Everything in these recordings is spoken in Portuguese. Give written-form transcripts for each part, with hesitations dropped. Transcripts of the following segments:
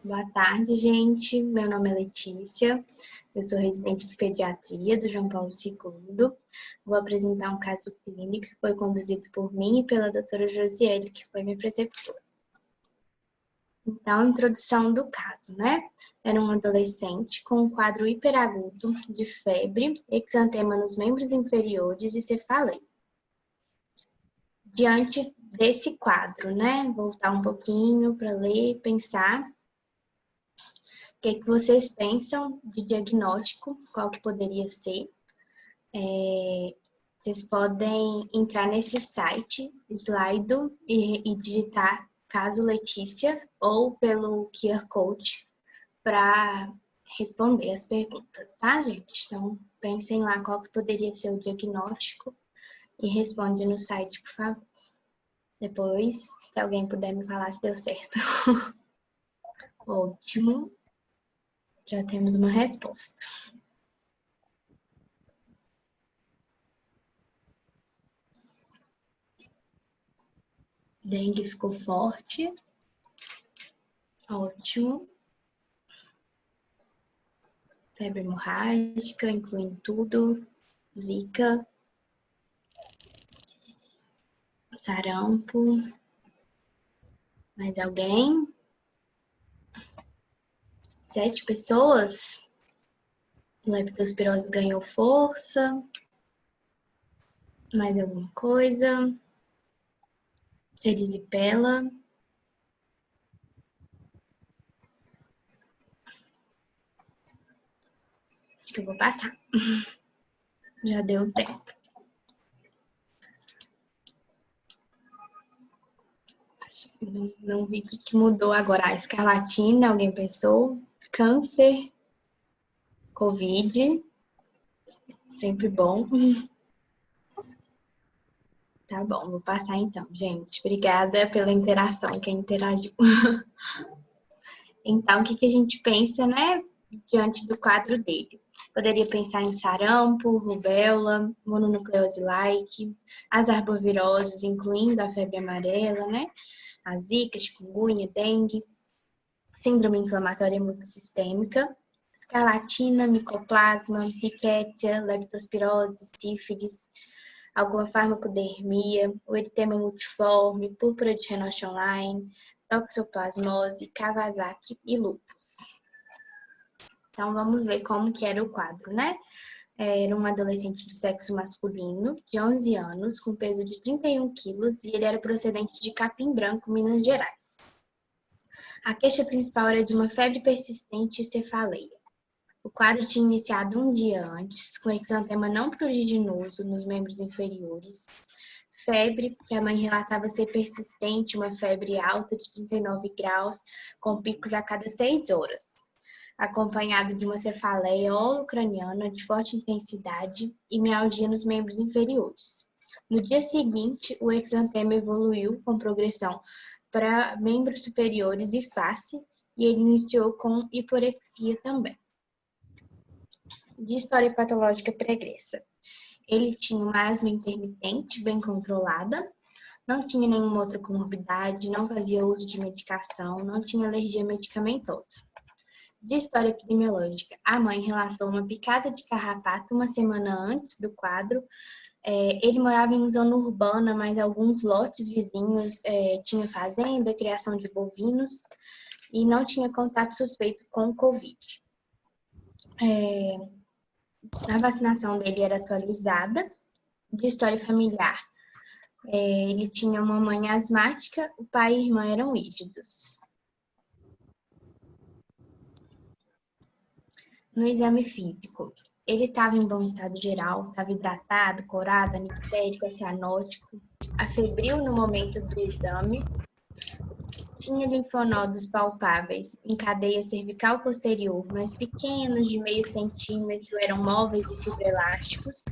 Boa tarde, gente. Meu nome é Letícia. Eu sou residente de pediatria do João Paulo II. Vou apresentar um caso clínico que foi conduzido por mim e pela doutora Josiele, que foi minha preceptora. Então, introdução do caso, né? Era um adolescente com um quadro hiperagudo de febre, exantema nos membros inferiores e cefaleia. Diante desse quadro, né? Voltar um pouquinho para ler, pensar. O que vocês pensam de diagnóstico? Qual que poderia ser? Vocês podem entrar nesse site, Slido, e digitar caso Letícia ou pelo QR Code para responder as perguntas, tá, gente? Então, pensem lá qual que poderia ser o diagnóstico e responde no site, por favor. Depois, se alguém puder me falar se deu certo. Ótimo. Já temos uma resposta. Dengue ficou forte. Ótimo. Febre hemorrágica, incluindo tudo. Zika. Sarampo. Mais alguém? 7 pessoas. Leptospirose ganhou força. Mais alguma coisa? Erisipela. Acho que eu vou passar. Já deu tempo. Não vi o que mudou agora. A escarlatina, alguém pensou? Câncer. Covid. Sempre bom. Tá bom, vou passar então, gente. Obrigada pela interação, quem interagiu. Então, o que a gente pensa, né, diante do quadro dele? Poderia pensar em sarampo, rubéola, mononucleose like, as arboviroses, incluindo a febre amarela, né, a zika, chikungunya, dengue, síndrome inflamatória multissistêmica, escarlatina, micoplasma, rickettsia, leptospirose, sífilis, alguma farmacodermia, o eritema multiforme, púrpura de Renotion-Lyne, toxoplasmose, Kawasaki e lúpus. Então, vamos ver como que era o quadro, né? Era um adolescente do sexo masculino, de 11 anos, com peso de 31 quilos, e ele era procedente de Capim Branco, Minas Gerais. A queixa principal era de uma febre persistente e cefaleia. O quadro tinha iniciado um dia antes, com exantema não pruriginoso nos membros inferiores, febre, que a mãe relatava ser persistente, uma febre alta de 39 graus, com picos a cada 6 horas, acompanhado de uma cefaleia holocraniana de forte intensidade e mialgia nos membros inferiores. No dia seguinte, o exantema evoluiu com progressão para membros superiores e face, e ele iniciou com hiporexia também. De história patológica pregressa. Ele tinha uma asma intermitente bem controlada, não tinha nenhuma outra comorbidade, não fazia uso de medicação, não tinha alergia medicamentosa. De história epidemiológica, a mãe relatou uma picada de carrapato uma semana antes do quadro. Ele morava em zona urbana, mas alguns lotes vizinhos tinham fazenda, criação de bovinos e não tinha contato suspeito com Covid. A vacinação dele era atualizada. De história familiar, ele tinha uma mãe asmática, o pai e a irmã eram rígidos. No exame físico, ele estava em bom estado geral, estava hidratado, corado, anictérico, cianótico, afebril no momento do exame, tinha linfonodos palpáveis em cadeia cervical posterior, mas pequenos, de meio centímetro, eram móveis e fibroelásticos.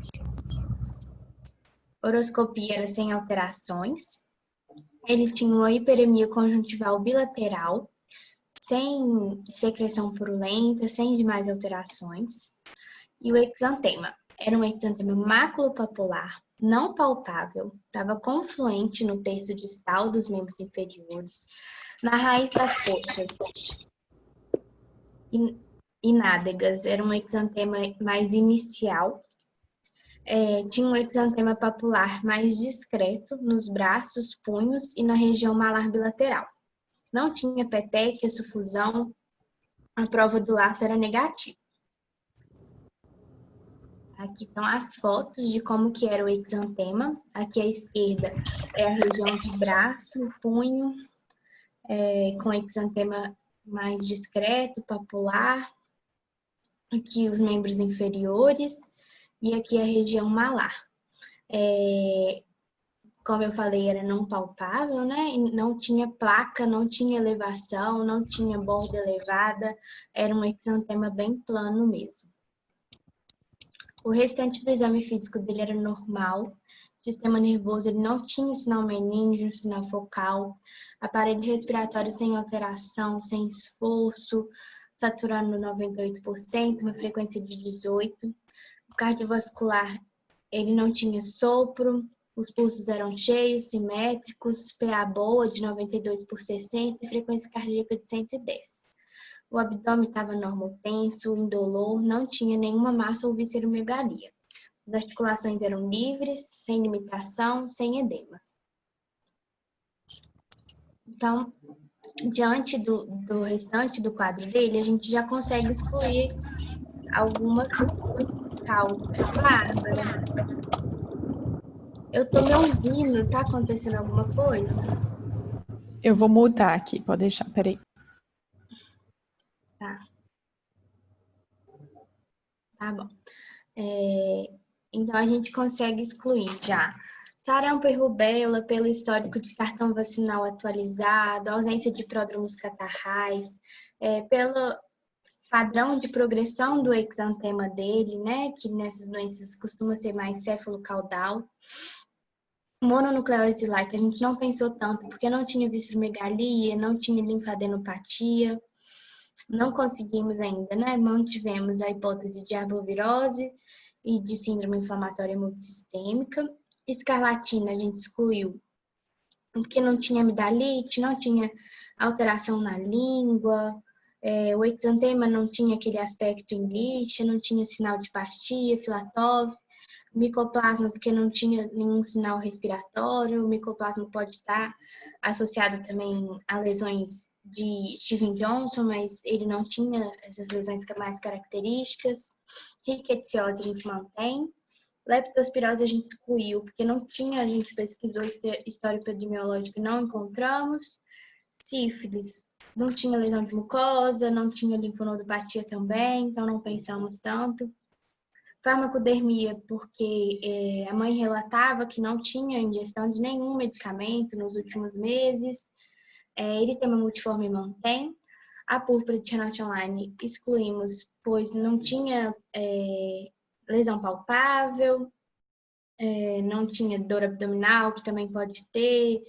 Horoscopia era sem alterações. Ele tinha uma hiperemia conjuntival bilateral, sem secreção purulenta, sem demais alterações. E o exantema era um exantema maculopapular, não palpável, estava confluente no terço distal dos membros inferiores, na raiz das coxas. e nádegas. Era um exantema mais inicial. Tinha um exantema papular mais discreto nos braços, punhos e na região malar bilateral. Não tinha petequia, sufusão, a prova do laço era negativa. Aqui estão as fotos de como que era o exantema. Aqui à esquerda é a região de braço, punho, com exantema mais discreto, papular. Aqui os membros inferiores e aqui a região malar. Como eu falei, era não palpável, né? Não tinha placa, não tinha elevação, não tinha borda elevada, era um exantema bem plano mesmo. O restante do exame físico dele era normal, o sistema nervoso ele não tinha sinal meningeo, sinal focal, aparelho respiratório sem alteração, sem esforço, saturando 98%, uma frequência de 18%. O cardiovascular, ele não tinha sopro, os pulsos eram cheios, simétricos, PA boa de 92/60 e frequência cardíaca de 110. O abdômen estava normotenso, indolor, não tinha nenhuma massa ou visceromegalia. As articulações eram livres, sem limitação, sem edema. Então, diante do restante do quadro dele, a gente já consegue excluir algumas causas. Bárbara, eu tô me ouvindo, tá acontecendo alguma coisa? Eu vou mutar aqui, pode deixar, peraí. Tá. Tá bom. Então, a gente consegue excluir já sarampo e rubéola pelo histórico de cartão vacinal atualizado, ausência de pródromos catarrais, pelo padrão de progressão do exantema dele, né, que nessas doenças costuma ser mais céfalo-caudal. Mononucleose like, a gente não pensou tanto, porque não tinha visceromegalia, não tinha linfadenopatia, não conseguimos ainda, né, mantivemos a hipótese de arbovirose e de síndrome inflamatória multissistêmica. Escarlatina a gente excluiu, porque não tinha amidalite, não tinha alteração na língua, o exantema não tinha aquele aspecto em lixa, não tinha sinal de pastia, filatove, micoplasma porque não tinha nenhum sinal respiratório, o micoplasma pode estar associado também a lesões de Steven Johnson, mas ele não tinha essas lesões mais características. Rickettsiose a gente mantém. Leptospirose a gente excluiu, porque não tinha, a gente pesquisou história epidemiológica e não encontramos. Sífilis, não tinha lesão de mucosa, não tinha linfonodopatia também, então não pensamos tanto. Farmacodermia, porque a mãe relatava que não tinha ingestão de nenhum medicamento nos últimos meses. Eritema multiforme mantém. A púrpura de Renault Online excluímos, pois não tinha lesão palpável, não tinha dor abdominal, que também pode ter,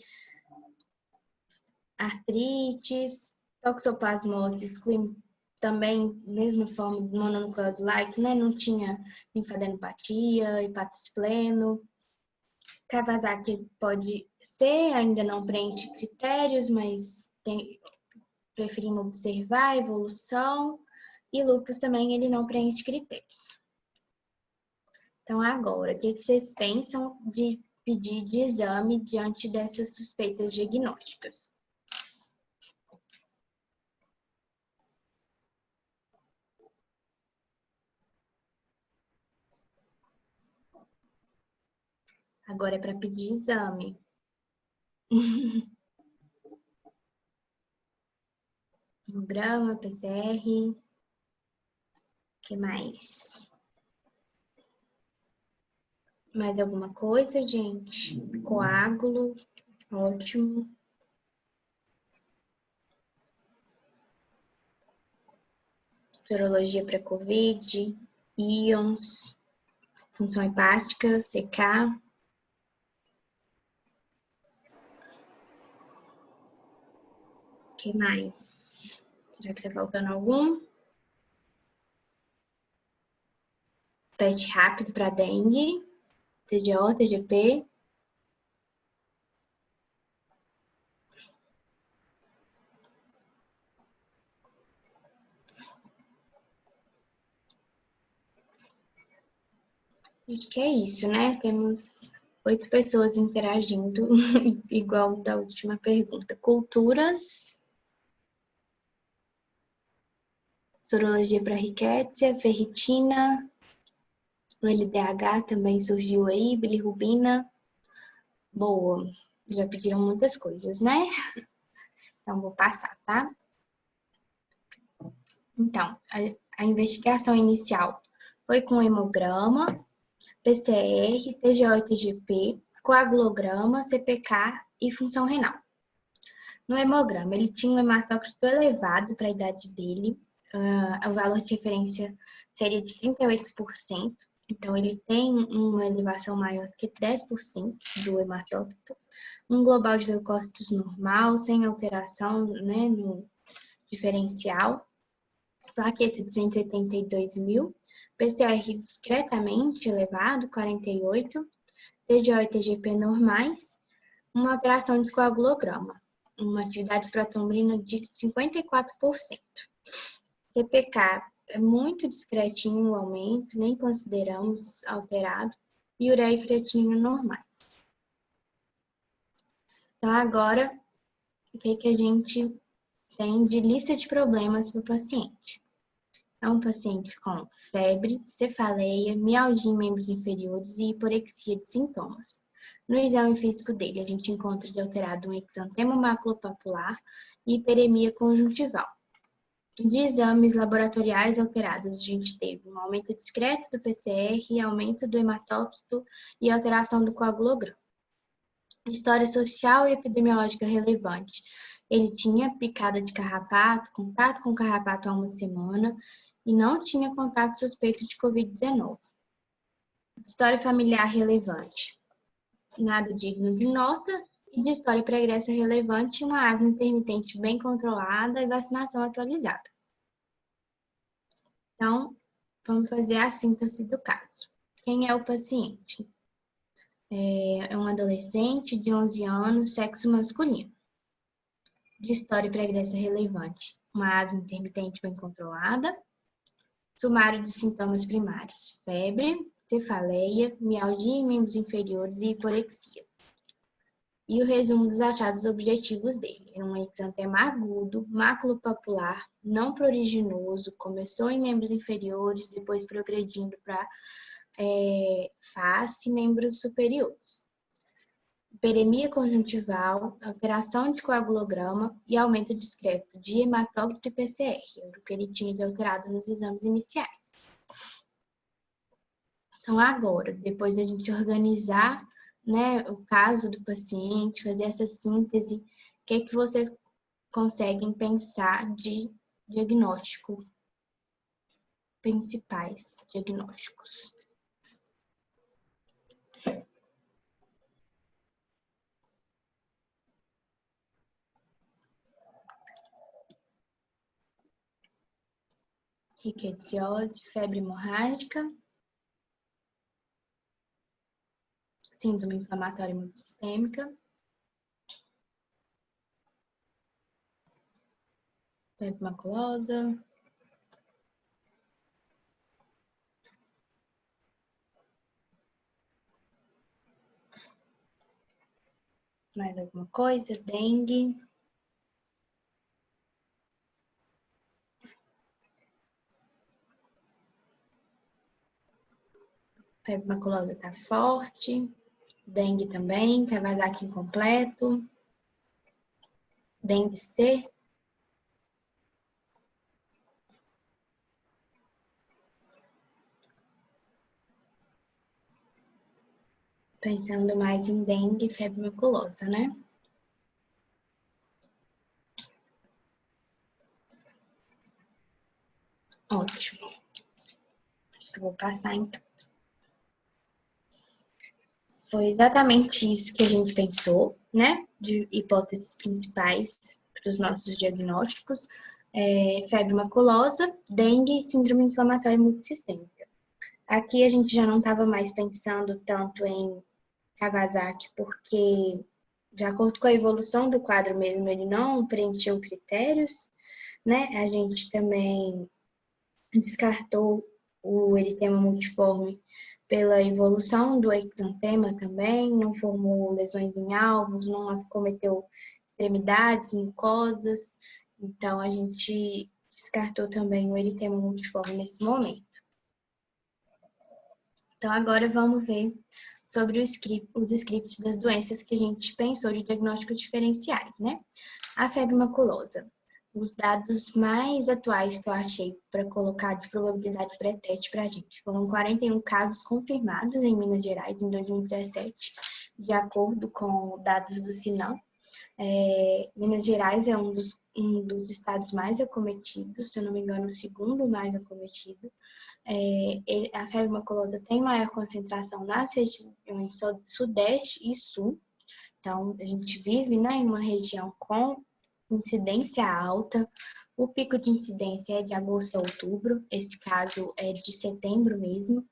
artrites, toxoplasmose, excluímos também, mesma forma, mononucleose like, né? Não tinha linfadenopatia, hepatospleno. Kawasaki pode ser, ainda não preenche critérios, mas preferimos observar a evolução. E lúpus também, ele não preenche critérios. Então, agora, o que vocês pensam de pedir de exame diante dessas suspeitas diagnósticas? Agora é para pedir exame. Hemograma, PCR. O que mais? Mais alguma coisa, gente? Coágulo, ótimo. Sorologia para COVID, íons, função hepática, CK. O que mais? Será que tá faltando algum? Teste rápido para dengue, TGO, TGP. Acho que é isso, né? Temos 8 pessoas interagindo, igual da última pergunta. Culturas, sorologia para rickettsia, ferritina, o LDH também surgiu aí, bilirrubina. Boa, já pediram muitas coisas, né? Então, vou passar, tá? Então, a investigação inicial foi com hemograma, PCR, TGO e TGP, coagulograma, CPK e função renal. No hemograma, ele tinha um hematócrito elevado para a idade dele, o valor de referência seria de 38%, então ele tem uma elevação maior que 10% do hematócrito, um global de leucócitos normal, sem alteração, né, no diferencial, plaqueta de 182.000, PCR discretamente elevado, 48, TGO e TGP normais, uma alteração de coagulograma, uma atividade protombrina de 54%. CPK é muito discretinho o aumento, nem consideramos alterado, e ureia e creatinina normais. Então, agora, o que a gente tem de lista de problemas para o paciente? É um paciente com febre, cefaleia, mialgia em membros inferiores e hiporexia de sintomas. No exame físico dele, a gente encontra de alterado um exantema maculopapular e hiperemia conjuntival. De exames laboratoriais alterados, a gente teve um aumento discreto do PCR, aumento do hematócrito e alteração do coagulograma. História social e epidemiológica relevante. Ele tinha picada de carrapato, contato com carrapato há uma semana e não tinha contato suspeito de Covid-19. História familiar relevante. Nada digno de nota. E de história pregressa relevante, uma asma intermitente bem controlada e vacinação atualizada. Então, vamos fazer a síntese do caso. Quem é o paciente? É um adolescente de 11 anos, sexo masculino. De história pregressa relevante, uma asma intermitente bem controlada. Sumário dos sintomas primários: febre, cefaleia, mialgia em membros inferiores e hiporexia. E o resumo dos achados objetivos dele: é um exantema agudo, maculopapular, não pruriginoso, começou em membros inferiores, depois progredindo para face e membros superiores. Hiperemia conjuntival, alteração de coagulograma e aumento discreto de hematócrito e PCR, o que ele tinha de alterado nos exames iniciais. Então, agora, depois a gente organizar, né, o caso do paciente, fazer essa síntese, o que vocês conseguem pensar de diagnóstico, principais diagnósticos? Rickettsiose, febre hemorrágica, síndrome inflamatória multissistêmica, febre maculosa, mais alguma coisa? Dengue. Febre maculosa tá forte. Dengue também, Kawasaki incompleto. Dengue C. Pensando mais em dengue e febre maculosa, né? Ótimo. Acho que eu vou passar então. Foi exatamente isso que a gente pensou, né? De hipóteses principais para os nossos diagnósticos. Febre maculosa, dengue e síndrome inflamatória multissistêmica. Aqui a gente já não estava mais pensando tanto em Kawasaki, porque, de acordo com a evolução do quadro mesmo, ele não preencheu critérios, né? A gente também descartou o eritema multiforme pela evolução do exantema também, não formou lesões em alvos, não acometeu extremidades, mucosas. Então, a gente descartou também o eritema multiforme nesse momento. Então, agora vamos ver sobre os scripts das doenças que a gente pensou de diagnósticos diferenciais, né? A febre maculosa. Os dados mais atuais que eu achei para colocar de probabilidade pré-teste para a gente foram 41 casos confirmados em Minas Gerais em 2017, de acordo com dados do Sinam. Minas Gerais é um dos estados mais acometidos, se eu não me engano, o segundo mais acometido. A febre maculosa tem maior concentração nas regiões sudeste e sul. Então, a gente vive, né, em uma região com incidência alta. O pico de incidência é de agosto a outubro, esse caso é de setembro mesmo.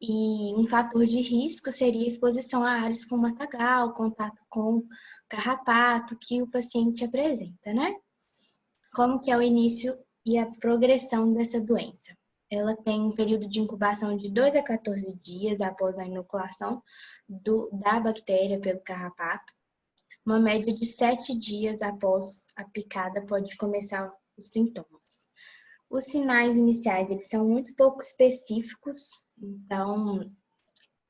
E um fator de risco seria a exposição a áreas com matagal, contato com carrapato que o paciente apresenta, né? Como que é o início e a progressão dessa doença? Ela tem um período de incubação de 2 a 14 dias após a inoculação da bactéria pelo carrapato. Uma média de 7 dias após a picada pode começar os sintomas. Os sinais iniciais, eles são muito pouco específicos, então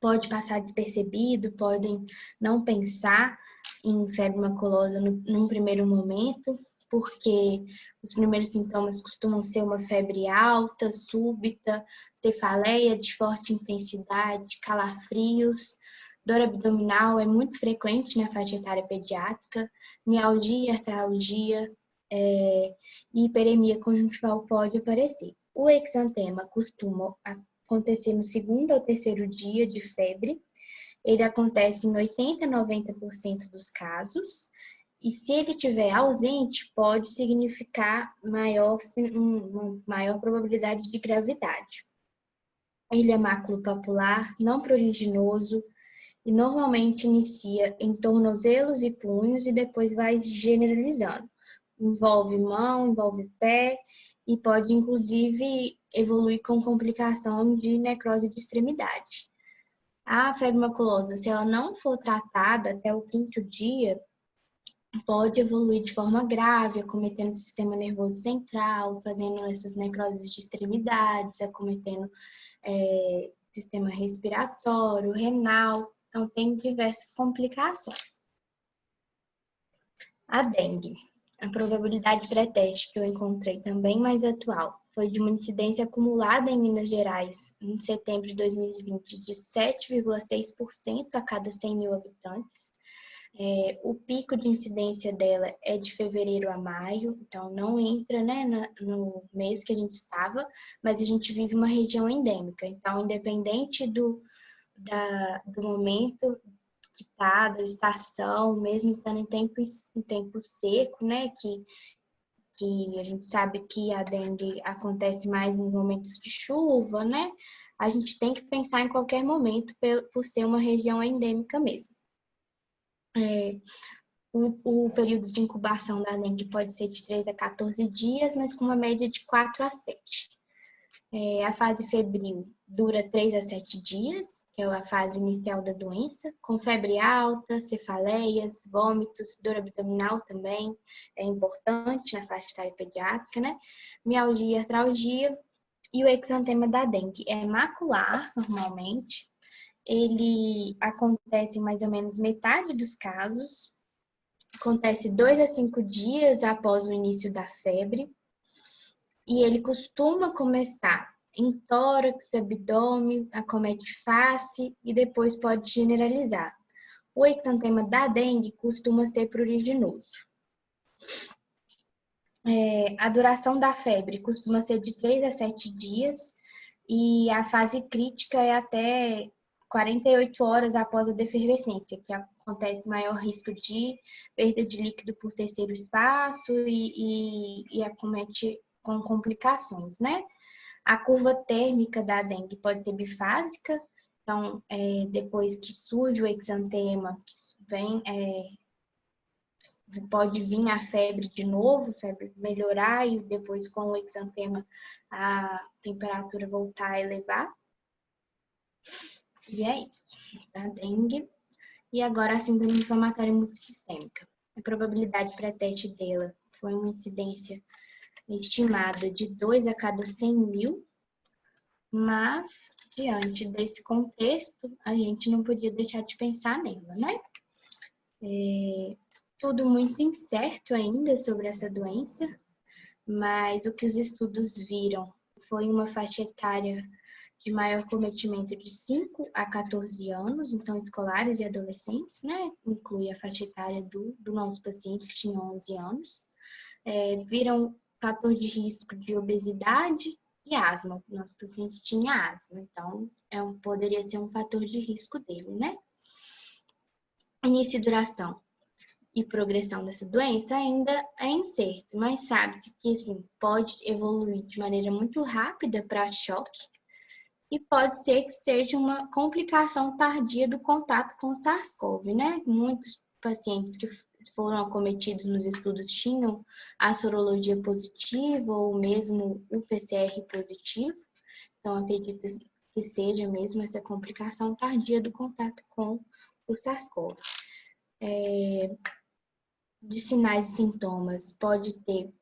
pode passar despercebido, podem não pensar em febre maculosa num primeiro momento, porque os primeiros sintomas costumam ser uma febre alta, súbita, cefaleia de forte intensidade, calafrios, dor abdominal é muito frequente na faixa etária pediátrica, mialgia, artralgia, e hiperemia conjuntival pode aparecer. O exantema costuma acontecer no segundo ou terceiro dia de febre. Ele acontece em 80 a 90% dos casos. E se ele estiver ausente, pode significar maior probabilidade de gravidade. Ele é maculopapular, não pruriginoso e normalmente inicia em tornozelos e punhos e depois vai generalizando. Envolve mão, envolve pé e pode, inclusive, evoluir com complicação de necrose de extremidade. A febre maculosa, se ela não for tratada até o 5º dia, pode evoluir de forma grave, acometendo o sistema nervoso central, fazendo essas necroses de extremidades, acometendo sistema respiratório, renal. Então, tem diversas complicações. A dengue. A probabilidade pré-teste que eu encontrei também mais atual foi de uma incidência acumulada em Minas Gerais em setembro de 2020 de 7,6% a cada 100 mil habitantes. O pico de incidência dela é de fevereiro a maio, então não entra, né, no mês que a gente estava, mas a gente vive uma região endêmica. Então, independente do momento que está, da estação, mesmo estando em tempo seco, né, que a gente sabe que a dengue acontece mais em momentos de chuva, né, a gente tem que pensar em qualquer momento por ser uma região endêmica mesmo. O período de incubação da dengue pode ser de 3 a 14 dias, mas com uma média de 4 a 7. A fase febril dura 3 a 7 dias, que é a fase inicial da doença, com febre alta, cefaleias, vômitos, dor abdominal também é importante na faixa etária pediátrica, né? Mialgia, artralgia. E o exantema da dengue é macular, normalmente. Ele acontece em mais ou menos metade dos casos. Acontece 2 a 5 dias após o início da febre. E ele costuma começar em tórax, abdômen, acomete face e depois pode generalizar. O exantema da dengue costuma ser pruriginoso. A duração da febre costuma ser de 3 a 7 dias e a fase crítica é até 48 horas após a defervescência, que acontece maior risco de perda de líquido por terceiro espaço e acomete com complicações, né? A curva térmica da dengue pode ser bifásica, então, depois que surge o exantema, pode vir a febre de novo, febre melhorar e depois com o exantema a temperatura voltar a elevar. E é isso, a dengue. E agora a síndrome inflamatória multissistêmica. A probabilidade pré-teste dela foi uma incidência estimada de 2 a cada 100 mil, mas, diante desse contexto, a gente não podia deixar de pensar nela, né? Tudo muito incerto ainda sobre essa doença, mas o que os estudos viram foi uma faixa etária de maior cometimento de 5 a 14 anos, então escolares e adolescentes, né? Inclui a faixa etária do nosso paciente, que tinha 11 anos. Viram fator de risco de obesidade e asma. O nosso paciente tinha asma, então poderia ser um fator de risco dele, né? Início e duração e progressão dessa doença ainda é incerto, mas sabe-se que assim, pode evoluir de maneira muito rápida para choque e pode ser que seja uma complicação tardia do contato com o SARS-CoV, né? Muitos pacientes que foram acometidos nos estudos tinham a sorologia positiva ou mesmo o PCR positivo, então acredito que seja mesmo essa complicação tardia do contato com o SARS-CoV. De sinais e sintomas, pode ter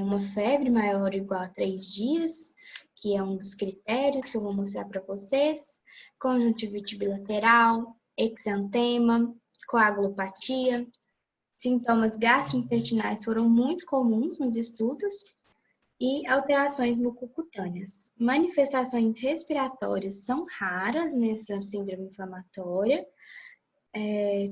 uma febre maior ou igual a 3 dias, que é um dos critérios que eu vou mostrar para vocês, conjuntivite bilateral, exantema, coagulopatia. Sintomas gastrointestinais foram muito comuns nos estudos e alterações mucocutâneas. Manifestações respiratórias são raras nessa síndrome inflamatória.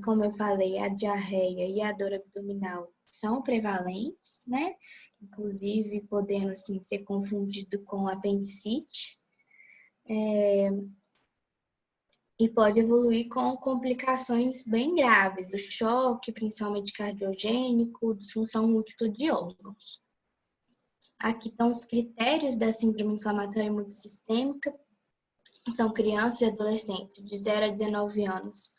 Como eu falei, a diarreia e a dor abdominal são prevalentes, né? Inclusive podendo assim, ser confundido com apendicite. E pode evoluir com complicações bem graves, o choque, principalmente cardiogênico, disfunção múltipla de órgãos. Aqui estão os critérios da síndrome inflamatória multissistêmica. São crianças e adolescentes de 0 a 19 anos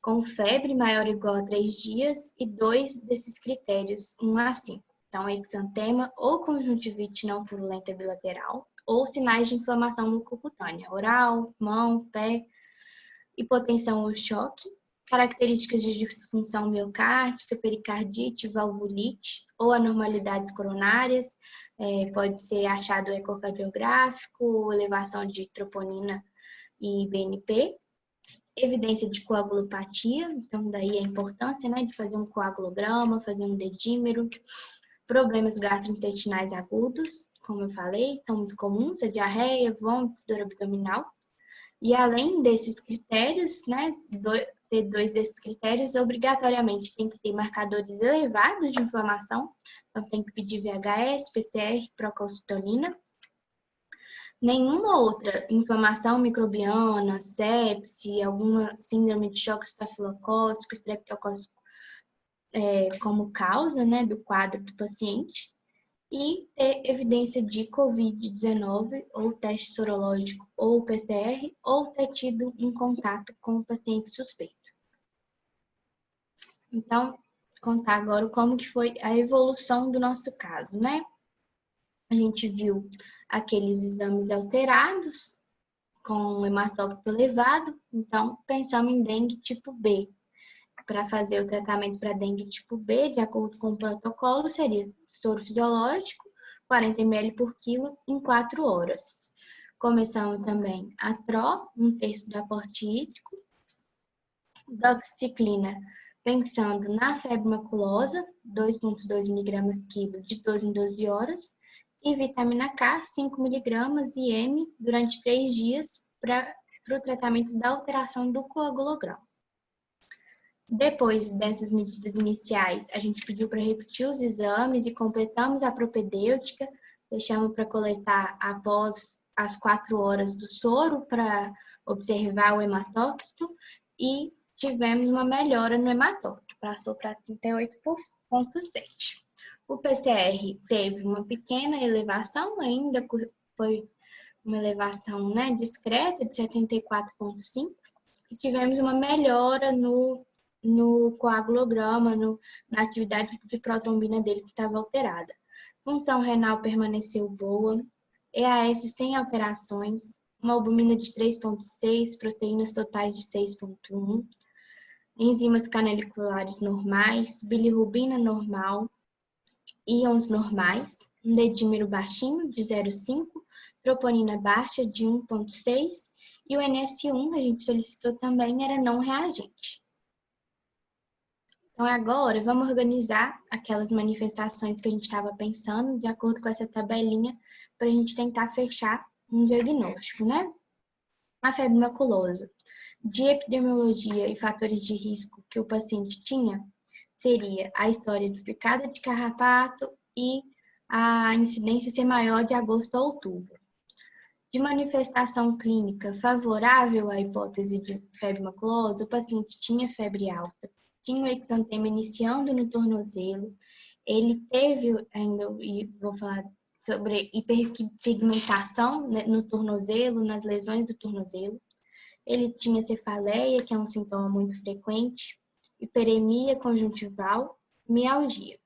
com febre maior ou igual a 3 dias e 2 desses critérios, 1 a 5. Então, exantema ou conjuntivite não purulenta bilateral ou sinais de inflamação mucocutânea, oral, mão, pé, hipotensão ou choque, características de disfunção miocárdica, pericardite, valvulite ou anormalidades coronárias, pode ser achado ecocardiográfico, elevação de troponina e BNP, evidência de coagulopatia, então daí a importância, né, de fazer um coagulograma, fazer um dedímero, problemas gastrointestinais agudos, como eu falei, são muito comuns, a diarreia, vômito, dor abdominal. E além desses critérios, né, ter 2 desses critérios, obrigatoriamente tem que ter marcadores elevados de inflamação, então tem que pedir VHS, PCR, procalcitonina. Nenhuma outra inflamação microbiana, sepse, alguma síndrome de choque estafilocócico, estreptocócico como causa, né, do quadro do paciente. E ter evidência de COVID-19, ou teste sorológico ou PCR, ou ter tido um contato com o paciente suspeito. Então, contar agora como que foi a evolução do nosso caso, né? A gente viu aqueles exames alterados, com hematócrito elevado, então pensamos em dengue tipo B. Para fazer o tratamento para dengue tipo B, de acordo com o protocolo, seria soro fisiológico, 40 ml por quilo, em 4 horas. Começamos também a TRO, 1/3 do aporte hídrico, doxiciclina, pensando na febre maculosa, 2,2 mg quilo, de 12 em 12 horas, e vitamina K, 5 mg e M, durante 3 dias, para o tratamento da alteração do coagulograma. Depois dessas medidas iniciais, a gente pediu para repetir os exames e completamos a propedêutica, deixamos para coletar após as 4 horas do soro para observar o hematócrito e tivemos uma melhora no hematócrito, passou para 38,7. O PCR teve uma pequena elevação, ainda foi uma elevação, né, discreta de 74,5 e tivemos uma melhora no coagulograma, na atividade de protrombina dele que estava alterada. Função renal permaneceu boa, EAS sem alterações, uma albumina de 3,6, proteínas totais de 6,1, enzimas canaliculares normais, bilirrubina normal, íons normais, um dedímero baixinho de 0,5, troponina baixa de 1,6 e o NS1, a gente solicitou também, era não reagente. Então, agora, vamos organizar aquelas manifestações que a gente estava pensando, de acordo com essa tabelinha, para a gente tentar fechar um diagnóstico, né? A febre maculosa. De epidemiologia e fatores de risco que o paciente tinha, seria a história de picada de carrapato e a incidência ser maior de agosto a outubro. De manifestação clínica favorável à hipótese de febre maculosa, o paciente tinha febre alta, tinha o exantema iniciando no tornozelo, ele teve ainda, e vou falar sobre hiperpigmentação no tornozelo, nas lesões do tornozelo, ele tinha cefaleia, que é um sintoma muito frequente, hiperemia conjuntival, mialgia.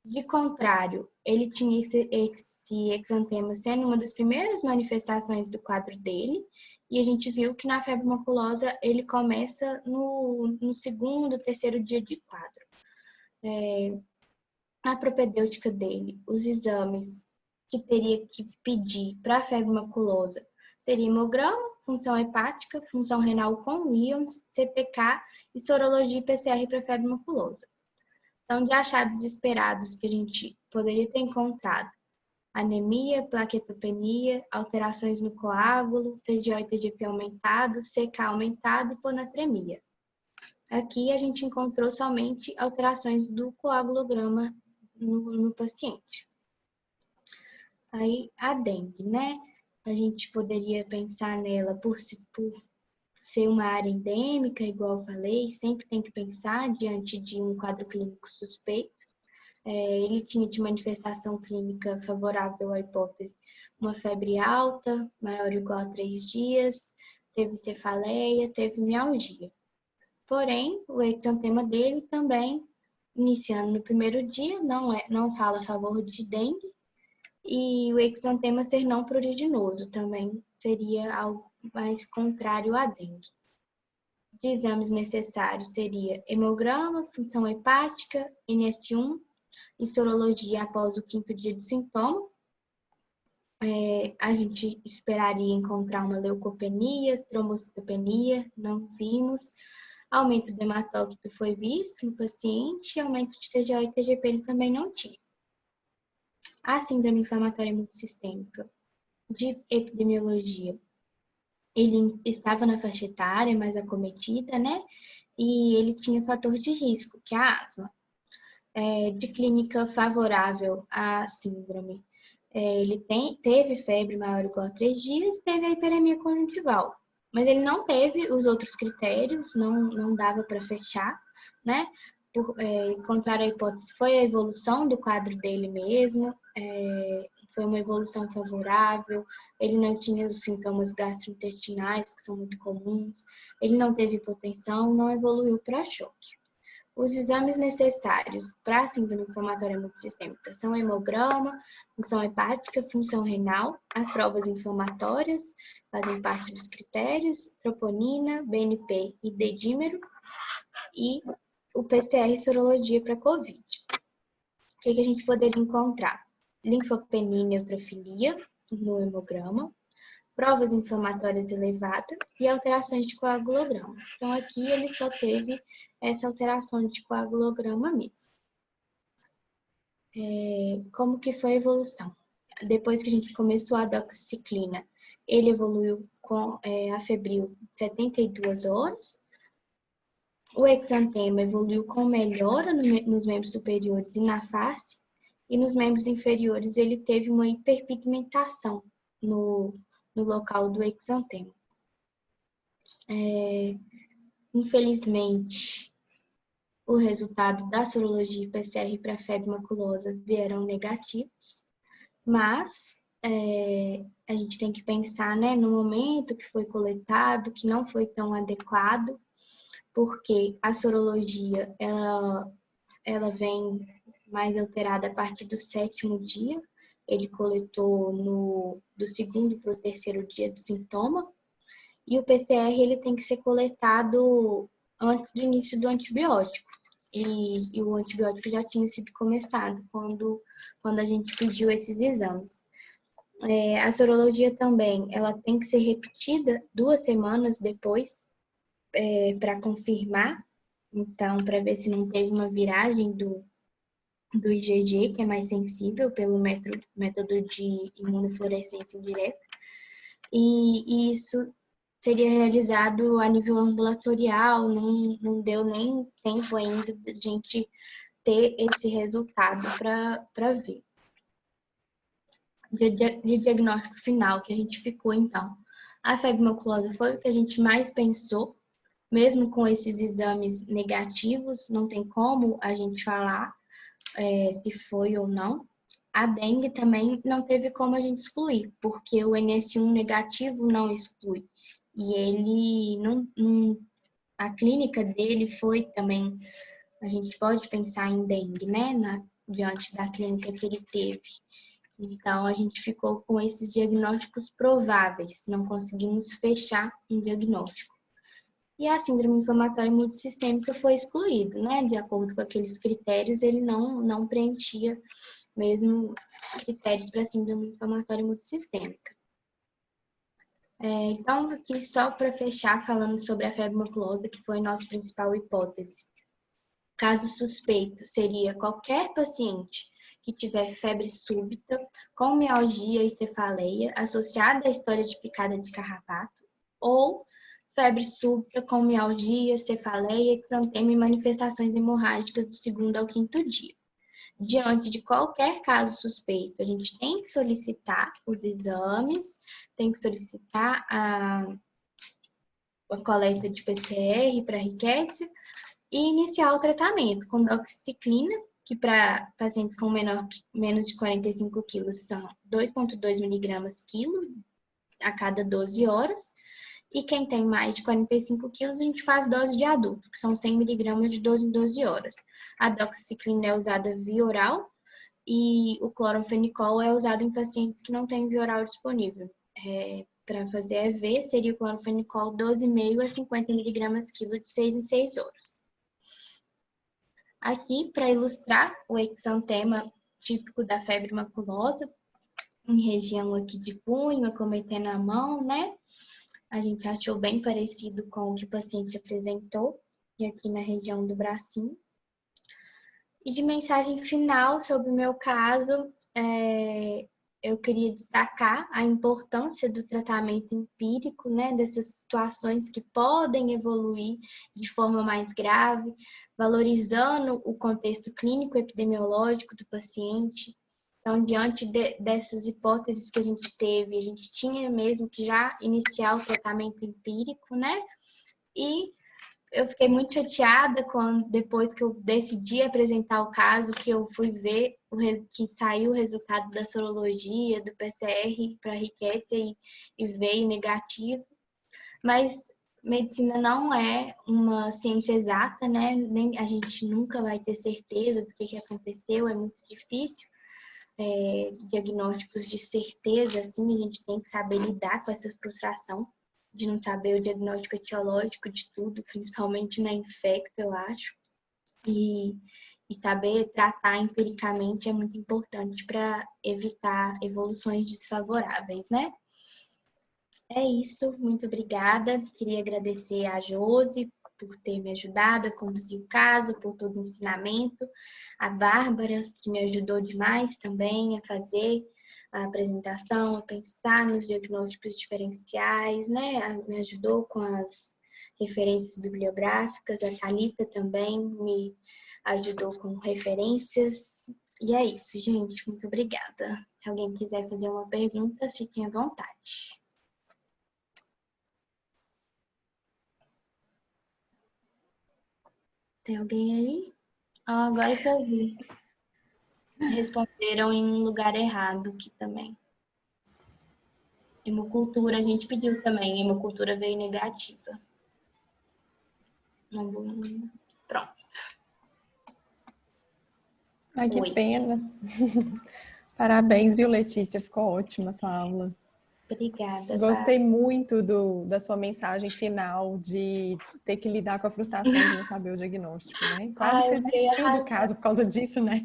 De contrário, ele tinha esse exantema sendo uma das primeiras manifestações do quadro dele, e a gente viu que na febre maculosa ele começa no segundo, terceiro dia de quadro. A propedêutica dele, os exames que teria que pedir para a febre maculosa seria hemograma, função hepática, função renal com íons, CPK e sorologia PCR para febre maculosa. Então, de achados esperados que a gente poderia ter encontrado: anemia, plaquetopenia, alterações no coágulo, TGO e TGP aumentado, CK aumentado e hiponatremia. Aqui a gente encontrou somente alterações do coagulograma no paciente. Aí, a dengue, né? A gente poderia pensar nela por ser uma área endêmica, igual eu falei, sempre tem que pensar diante de um quadro clínico suspeito. Ele tinha de manifestação clínica favorável à hipótese uma febre alta, maior ou igual a 3 dias, teve cefaleia, teve mialgia. Porém, o exantema dele também, iniciando no primeiro dia, não fala a favor de dengue, e o exantema ser não pruriginoso também seria algo mais contrário à dengue. De exames necessários seria hemograma, função hepática, NS1 e sorologia após o 5º dia de sintoma. A gente esperaria encontrar uma leucopenia, trombocitopenia, não vimos. Aumento do hematócrito foi visto no paciente, aumento de TGO e TGP ele também não tinha. A síndrome inflamatória multissistêmica de epidemiologia, ele estava na faixa etária mais acometida, né? E ele tinha fator de risco, que é a asma. De clínica favorável à síndrome, ele teve febre maior ou igual a 3 dias, teve a hiperemia conjuntival. Mas ele não teve os outros critérios, não dava para fechar, né? Contrário à hipótese, foi a evolução do quadro dele mesmo, foi uma evolução favorável, ele não tinha os sintomas gastrointestinais, que são muito comuns, ele não teve hipotensão, não evoluiu para choque. Os exames necessários para a síndrome inflamatória multissistêmica são hemograma, função hepática, função renal, as provas inflamatórias fazem parte dos critérios, troponina, BNP e dedímero, e o PCR e sorologia para COVID. O que a gente poderia encontrar? Linfopenia e neutrofilia no hemograma, provas inflamatórias elevadas e alterações de coagulograma. Então, aqui ele só teve essa alteração de coagulograma mesmo. Como que foi a evolução? Depois que a gente começou a doxiciclina, ele evoluiu com a febril 72 horas. O exantema evoluiu com melhora nos membros superiores e na face, e nos membros inferiores ele teve uma hiperpigmentação no local do exantema. Infelizmente, o resultado da sorologia e PCR para febre maculosa vieram negativos, mas a gente tem que pensar, né, no momento que foi coletado, que não foi tão adequado, porque a sorologia ela vem mais alterada a partir do 7º dia, ele coletou do segundo para o terceiro dia do sintoma. E o PCR ele tem que ser coletado antes do início do antibiótico. E o antibiótico já tinha sido começado quando a gente pediu esses exames. A sorologia também, ela tem que ser repetida 2 semanas depois para confirmar. Então, para ver se não teve uma viragem do IgG, que é mais sensível pelo método de imunofluorescência indireta. E isso seria realizado a nível ambulatorial, não deu nem tempo ainda de a gente ter esse resultado para ver. De diagnóstico final que a gente ficou, então. A febre maculosa foi o que a gente mais pensou, mesmo com esses exames negativos, não tem como a gente falar se foi ou não. A dengue também não teve como a gente excluir, porque o NS1 negativo não exclui. E ele a clínica dele foi também, a gente pode pensar em dengue, né, diante da clínica que ele teve. Então, a gente ficou com esses diagnósticos prováveis, não conseguimos fechar um diagnóstico. E a síndrome inflamatória multissistêmica foi excluída, né? De acordo com aqueles critérios, ele não preenchia mesmo critérios para síndrome inflamatória multissistêmica. Então, aqui só para fechar, falando sobre a febre maculosa, que foi nossa principal hipótese. Caso suspeito, seria qualquer paciente que tiver febre súbita, com mialgia e cefaleia, associada à história de picada de carrapato, ou febre súbita com mialgia, cefaleia, exantema e manifestações hemorrágicas do segundo ao quinto dia. Diante de qualquer caso suspeito, a gente tem que solicitar os exames, tem que solicitar a coleta de PCR para riquétia e iniciar o tratamento com doxiciclina, que para pacientes com menos de 45 quilos são 2,2 miligramas quilo a cada 12 horas. E quem tem mais de 45 quilos, a gente faz dose de adulto, que são 100 miligramas de 12 em 12 horas. A doxiciclina é usada via oral e o cloranfenicol é usado em pacientes que não têm via oral disponível. Para fazer EV, seria o cloranfenicol 12,5 a 50 miligramas quilo de 6 em 6 horas. Aqui, para ilustrar o exantema típico da febre maculosa, em região aqui de punho, acometendo a mão, né? A gente achou bem parecido com o que o paciente apresentou, e aqui na região do bracinho. E de mensagem final sobre o meu caso, eu queria destacar a importância do tratamento empírico, né, dessas situações que podem evoluir de forma mais grave, valorizando o contexto clínico epidemiológico do paciente. Então, diante dessas hipóteses que a gente teve, a gente tinha mesmo que já iniciar o tratamento empírico, né? E eu fiquei muito chateada depois que eu decidi apresentar o caso, que eu fui ver que saiu o resultado da sorologia, do PCR para riquétia e veio negativo. Mas medicina não é uma ciência exata, né? Nem, a gente nunca vai ter certeza do que aconteceu, é muito difícil. Diagnósticos de certeza, assim, a gente tem que saber lidar com essa frustração de não saber o diagnóstico etiológico de tudo, principalmente na infecto, eu acho. E saber tratar empiricamente é muito importante para evitar evoluções desfavoráveis, né? É isso, muito obrigada. Queria agradecer a Josi por ter me ajudado a conduzir o caso, por todo o ensinamento. A Bárbara, que me ajudou demais também a fazer a apresentação, a pensar nos diagnósticos diferenciais, né? Me ajudou com as referências bibliográficas. A Thalita também me ajudou com referências. E é isso, gente. Muito obrigada. Se alguém quiser fazer uma pergunta, fiquem à vontade. Tem alguém aí? Agora que eu vi. Responderam em um lugar errado aqui também. Hemocultura, a gente pediu também. Hemocultura veio negativa. Pronto. Ai, que Oi. pena. Parabéns, viu, Letícia? Ficou ótima a sua aula. Obrigada, Gostei Bárbara. muito da sua mensagem final de ter que lidar com a frustração de não saber o diagnóstico, né? Quase que Ai, você eu fiquei desistiu do arrasada. caso por causa disso, né?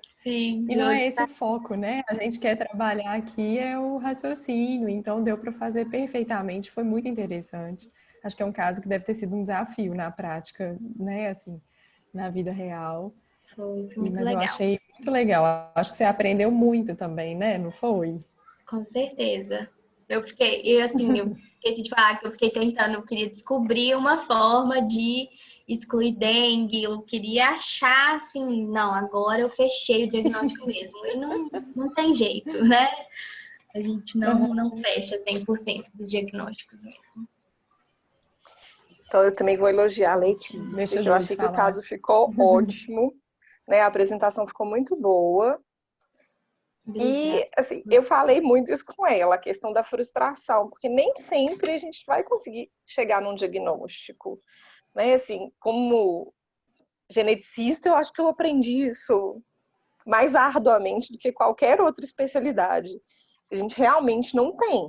Sim, E não juro. é esse o foco, né? A gente quer trabalhar aqui é o raciocínio, então deu para fazer perfeitamente, foi muito interessante. Acho que é um caso que deve ter sido um desafio na prática, né? Assim, na vida real. Foi muito Mas eu legal. achei muito legal. Acho que você aprendeu muito também, né? Não foi? Com certeza. E assim, eu esqueci de falar que eu fiquei tentando, eu queria descobrir uma forma de excluir dengue, eu queria achar assim, não, agora eu fechei o diagnóstico mesmo. E não tem jeito, né? A gente não fecha 100% dos diagnósticos mesmo. Então, eu também vou elogiar a Letícia, Deixa a que eu Josi achei que o falar. caso ficou ótimo, né? A apresentação ficou muito boa. Obrigada. E, assim, eu falei muito isso com ela, a questão da frustração, porque nem sempre a gente vai conseguir chegar num diagnóstico, né? Assim, como geneticista, eu acho que eu aprendi isso mais arduamente do que qualquer outra especialidade. A gente realmente não tem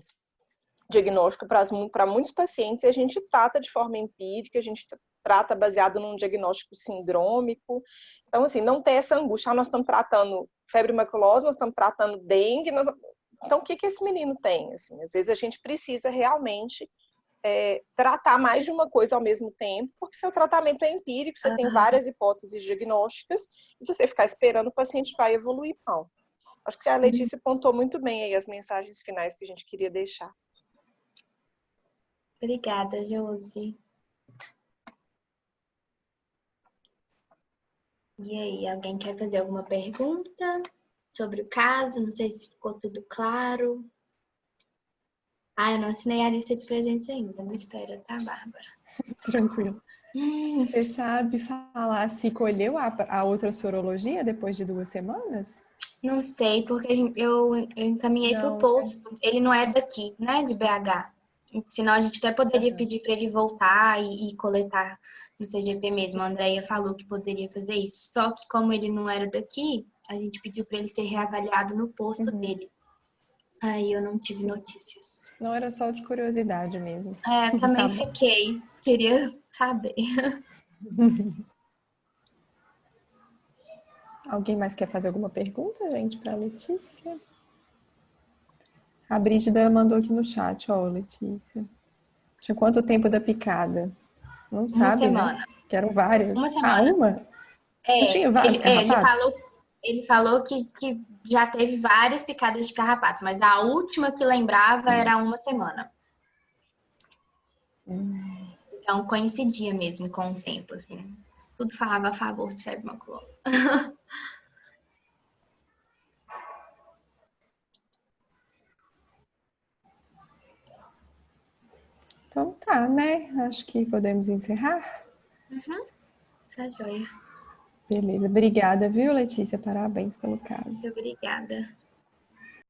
diagnóstico para muitos pacientes e a gente trata de forma empírica, a gente trata baseado num diagnóstico sindrômico. Então, assim, não ter essa angústia. Nós estamos tratando febre maculosa, nós estamos tratando dengue. Então, o que esse menino tem? Assim, às vezes a gente precisa realmente tratar mais de uma coisa ao mesmo tempo, porque seu tratamento é empírico, você tem várias hipóteses diagnósticas, e se você ficar esperando, o paciente vai evoluir, não. Acho que a Letícia pontuou muito bem aí as mensagens finais que a gente queria deixar. Obrigada, Josi. E aí, alguém quer fazer alguma pergunta sobre o caso? Não sei se ficou tudo claro. Ah, eu não assinei a lista de presentes ainda. Me espera, tá, Bárbara? Tranquilo. Você sabe falar se colheu a outra sorologia depois de 2 semanas? Não sei, porque eu encaminhei pro Não, né? posto. Ele não é daqui, né, de BH. Senão a gente até poderia Aham. pedir para ele voltar e coletar no CGP mesmo. A Andrea falou que poderia fazer isso. Só que como ele não era daqui, a gente pediu para ele ser reavaliado no posto Uhum. dele. Aí eu não tive Sim. notícias. Não, era só de curiosidade mesmo. É, Tá também bom. fiquei. Queria saber. Alguém mais quer fazer alguma pergunta, gente, para Letícia? A Brígida mandou aqui no chat, ó, Letícia. Tinha quanto tempo da picada? Não Uma sabe, né? semana. Que eram várias. Uma Ah, semana. uma? Eu É, tinha vários ele carrapatos? falou, ele falou que já teve várias picadas de carrapato, mas a última que lembrava era uma semana. Então coincidia mesmo com o tempo, assim. Tudo falava a favor de febre maculosa. Então tá, né? Acho que podemos encerrar. Tá joia. Beleza. Obrigada, viu, Letícia? Parabéns pelo Muito caso. obrigada.